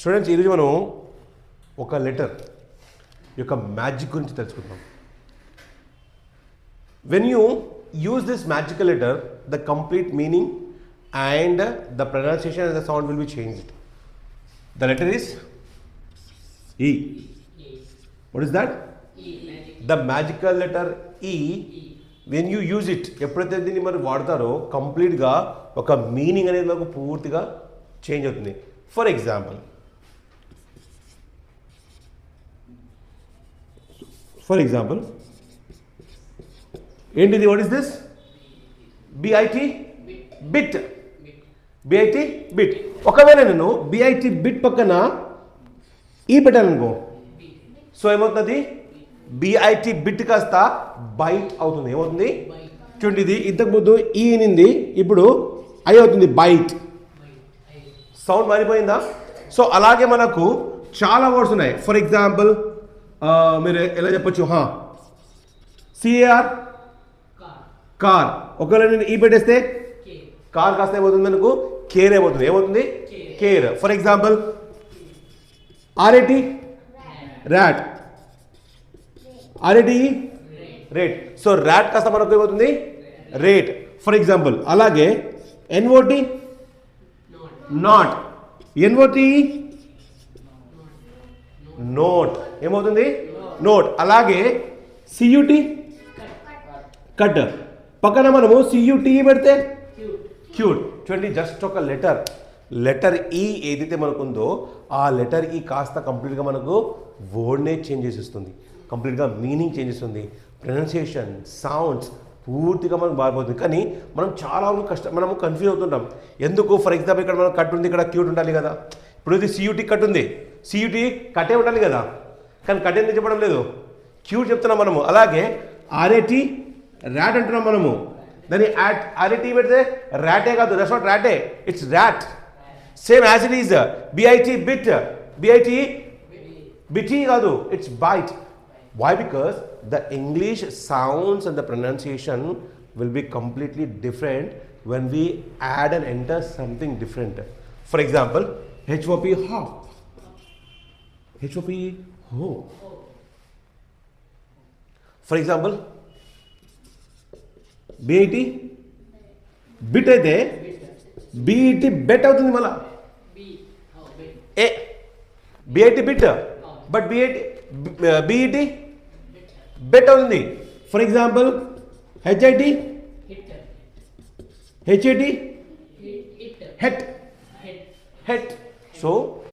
Students ఈరోజు మనం ఒక లెటర్ యొక్క మ్యాజిక్ గురించి తెలుసుకుందాం. When you use this magical letter the complete meaning and the pronunciation and the sound will be changed. The letter is E. What is that? E. The magical letter E. When you use it, ఎప్పుడైతే దీన్ని మరి వాడతారో కంప్లీట్గా ఒక meaning అనేది మనకు పూర్తిగా change అవుతుంది. For example ఏంటిది? What is this? BIT bit. BIT bit. ఒకవేళ నేను బిఐటి బిట్ పక్కన ఈ పెట్టాలనుకో, సో ఏమవుతుంది? బిఐటి బిట్ కాస్త బైట్ అవుతుంది. ఏమవుతుంది? చూడండి, ఇది ఇంతకుముందు ఈ నింది, ఇప్పుడు ఐ అవుతుంది, బైట్. సౌండ్ మారిపోయిందా? సో అలాగే మనకు చాలా వర్డ్స్ ఉన్నాయి. ఫర్ ఎగ్జాంపుల్ మీరు ఎలా చెప్పొచ్చు? CAR car. ఒకవేళ నేను ఈ పెట్టేస్తే కార్ కాస్త ఏమవుతుంది? మనకు కేర్ ఏమవుతుంది? ఏమవుతుంది? Care. For example RAT rat, RAT rate. So rat కాస్త మనకు ఏమవుతుంది? రేట్. ఫర్ ఎగ్జాంపుల్ అలాగే ఎన్ఓటి నాట్, ఎన్ఓటి నోట్. ఏమవుతుంది? నోట్. అలాగే సియుటి కట్. పక్కన మనము సియుటి పెడితే క్యూట్. చూడండి, జస్ట్ ఒక లెటర్ ఈ ఏదైతే మనకు ఉందో ఆ లెటర్ ఈ కాస్త కంప్లీట్గా మనకు వర్డ్నే చేంజ్ చేసేస్తుంది, కంప్లీట్గా మీనింగ్ చేంజ్ చేస్తుంది, ప్రొనౌన్సియేషన్, సౌండ్స్ పూర్తిగా మనకు మారిపోతుంది. కానీ మనం చాలా మనము కన్ఫ్యూజ్ అవుతుంటాం. ఎందుకు? ఫర్ ఎగ్జాంపుల్ ఇక్కడ మనం కట్ ఉంది, ఇక్కడ క్యూట్ ఉండాలి కదా. ఇప్పుడు ఇది సియుటి కట్ ఉంది, సియుటి కట్టే ఉండాలి కదా, కానీ కట్ ఎందుకు చెప్పడం లేదు? క్యూట్ చెప్తున్నాం మనము. అలాగే ఆర్ఏటి ర్యాట్ అంటున్నాం మనము, దాన్ని ఆర్ఏటి పెడితే ర్యాటే కాదు, that's not rate, it's rat. Same as it is B I T bit, B I T bite కాదు, it's bite. Why? Because the English sounds and the pronunciation will be completely different when we add and enter something different. For example, HOP hop, HOP ho. For example, BIT bit అయితే BIT bet అవుతుంది మళ్ళా. ఏ BIT bit but BIT bet అవుతుంది. For example HIT het. So